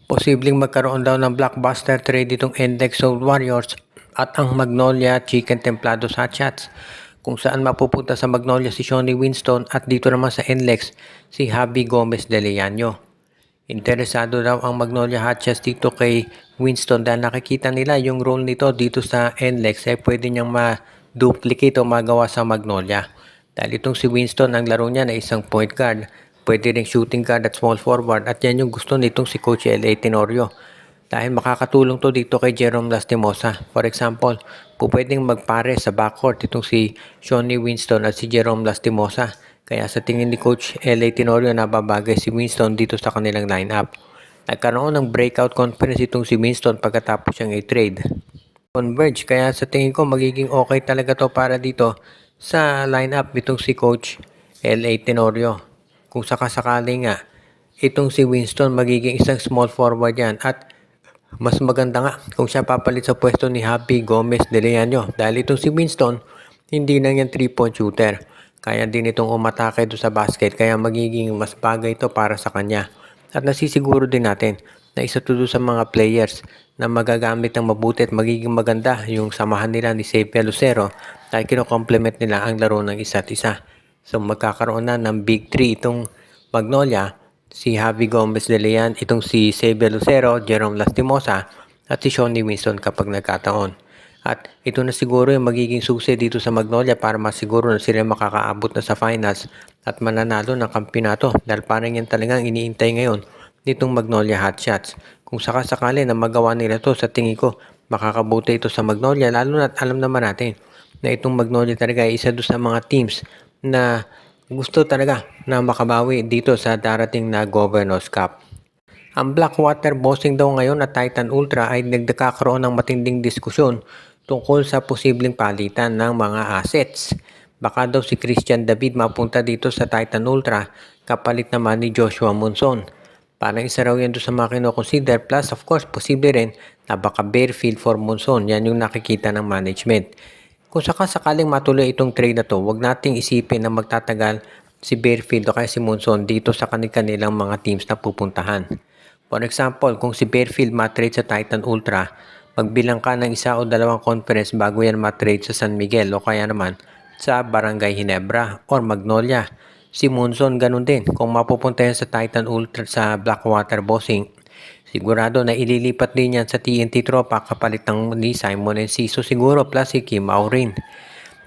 Posibleng magkaroon daw ng blockbuster trade itong NLEX Soul Warriors at ang Magnolia Chicken Templados Hot Shots, kung saan mapupunta sa Magnolia si Shawnee Winston at dito naman sa NLEX si Javi Gomez de Leano. Interesado daw ang Magnolia Hot Shots dito kay Winston dahil nakikita nila yung role nito dito sa NLEX ay pwede niyang ma-duplicate o magawa sa Magnolia. Dahil itong si Winston, ang laro niya na isang point guard, pwede rin shooting guard at small forward, at yan yung gusto nitong si Coach L.A. Tenorio. Dahil makakatulong to dito kay Jerome Lastimosa. For example, pwedeng magpare sa backcourt itong si Shawnee Winston at si Jerome Lastimosa. Kaya sa tingin ni Coach L.A. Tenorio, nababagay si Winston dito sa kanilang lineup. Nagkaroon ng breakout conference itong si Winston pagkatapos siyang i-trade. Converge, kaya sa tingin ko magiging okay talaga to para dito sa lineup nitong si Coach L.A. Tenorio. Kung sakasakali nga, itong si Winston magiging isang small forward yan, at mas maganda nga kung siya papalit sa pwesto ni Javi Gomez de Leano, dahil itong si Winston hindi na yan 3-point shooter. Kaya din itong umatake doon sa basket, kaya magiging mas bagay ito para sa kanya. At nasisiguro din natin na isa to sa mga players na magagamit ng mabuti at magiging maganda yung samahan nila ni Xavier Lucero dahil kino-complement nila ang laro ng isa't isa. So magkakaroon na ng Big 3 itong Magnolia, si Javi Gomez de Leon, itong si Xavier Lucero, Jerome Lastimosa at si Shawnee Winston kapag nagkataon. At ito na siguro yung magiging susi dito sa Magnolia para masiguro na sila makakaabot na sa finals at mananalo ng kampyonato, dahil parang yan talagang iniintay ngayon nitong Magnolia Hot Shots. Kung sakasakali na magawa nila to, sa tingin ko makakabuti ito sa Magnolia, lalo na alam naman natin na itong Magnolia talaga ay isa doon sa mga teams na gusto talaga na makabawi dito sa darating na Governors Cup. Ang Blackwater Bossing daw ngayon at Titan Ultra ay nagkakaroon ng matinding diskusyon tungkol sa posibleng palitan ng mga assets. Baka daw si Christian David mapunta dito sa Titan Ultra kapalit naman ni Joshua Monson. Parang isa raw yan doon sa mga kinoconsider, plus of course posible rin na baka Barefield for Monson. Yan yung nakikita ng management. Kung sakasakaling matuloy itong trade na to, huwag nating isipin na magtatagal si Barefield o kaya si Monson dito sa kanilang mga teams na pupuntahan. For example, kung si Barefield matrade sa Titan Ultra, magbilang ka ng isa o dalawang conference bago yan matrade sa San Miguel o kaya naman sa Barangay Ginebra or Magnolia. Si Monson ganun din. Kung mapupunta yan sa Titan Ultra sa Blackwater Bossing, sigurado na ililipat din yan sa TNT Tropa kapalit ng ni Simon Enciso siguro plus si Kim Aurin.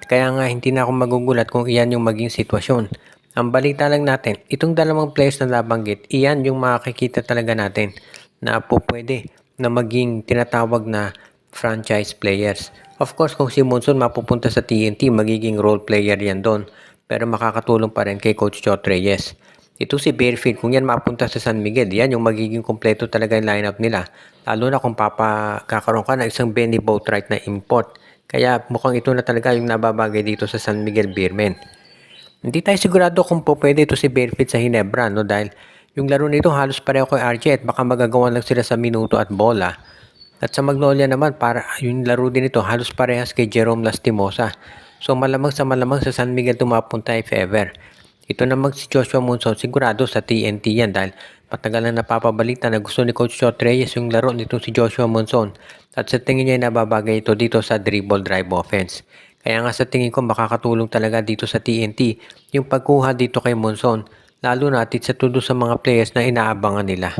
Kaya nga hindi na ako magugulat kung iyan yung maging sitwasyon. Ang balita lang natin, itong dalawang players na nabanggit, iyan yung makikita talaga natin na po pwede na maging tinatawag na franchise players. Of course, kung si Monson mapupunta sa TNT, magiging role player yan doon. Pero makakatulong pa rin kay Coach Chot Reyes. Ito si Barefield, kung yan mapunta sa San Miguel, yan yung magiging kompleto talaga yung lineup nila. Lalo na kung kakaroon ka ng isang Benny Boatwright na import. Kaya mukhang ito na talaga yung nababagay dito sa San Miguel Beermen. Hindi tayo sigurado kung po pwede ito si Barefield sa Ginebra, no? Dahil yung laro nito halos pareho kay RJ at baka magagawa lang sila sa minuto at bola. At sa Magnolia naman, para yung laro din ito halos parehas kay Jerome Lastimosa. So malamang sa San Miguel tumapunta if ever. Ito naman si Joshua Monson, sigurado sa TNT yan dahil matagal na napapabalita na gusto ni Coach Chot Reyes yung laro nitong si Joshua Monson. At sa tingin niya nababagay ito dito sa dribble drive offense. Kaya nga sa tingin ko makakatulong talaga dito sa TNT yung pagkuha dito kay Monson, lalo na at sa todo sa mga players na inaabangan nila.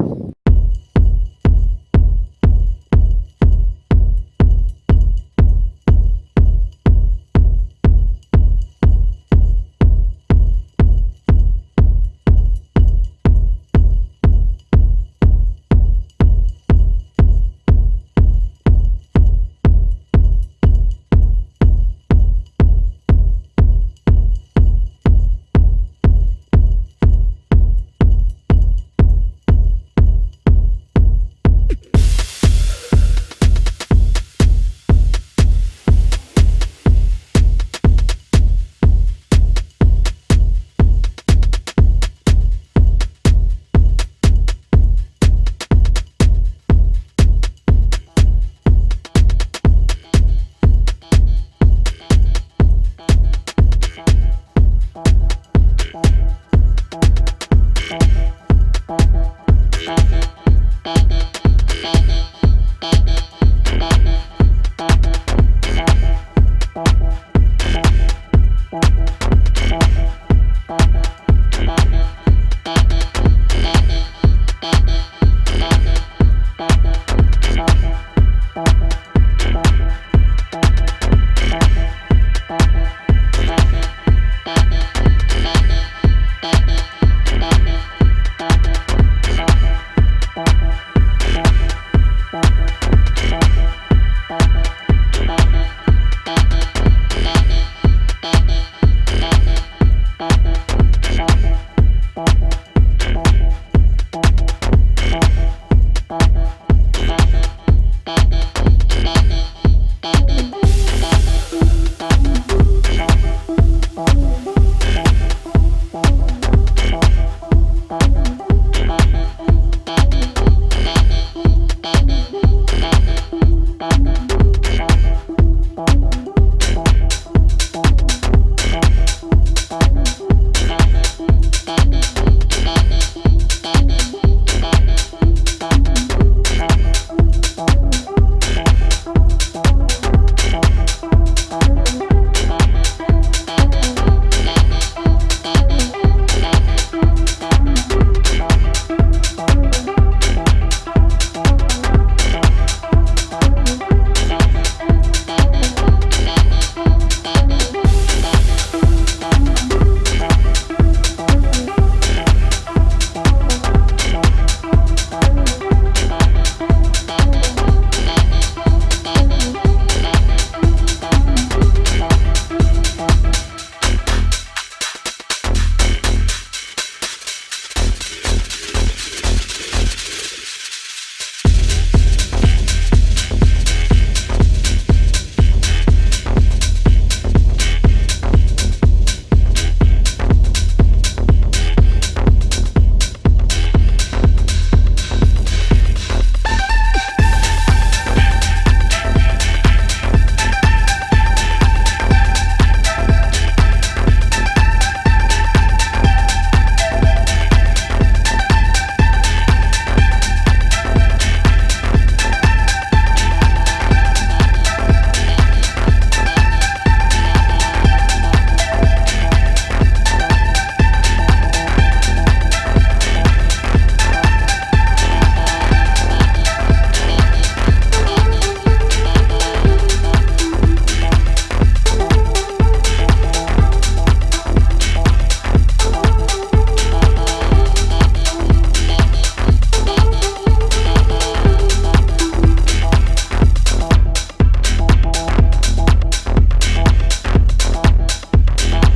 Thank you.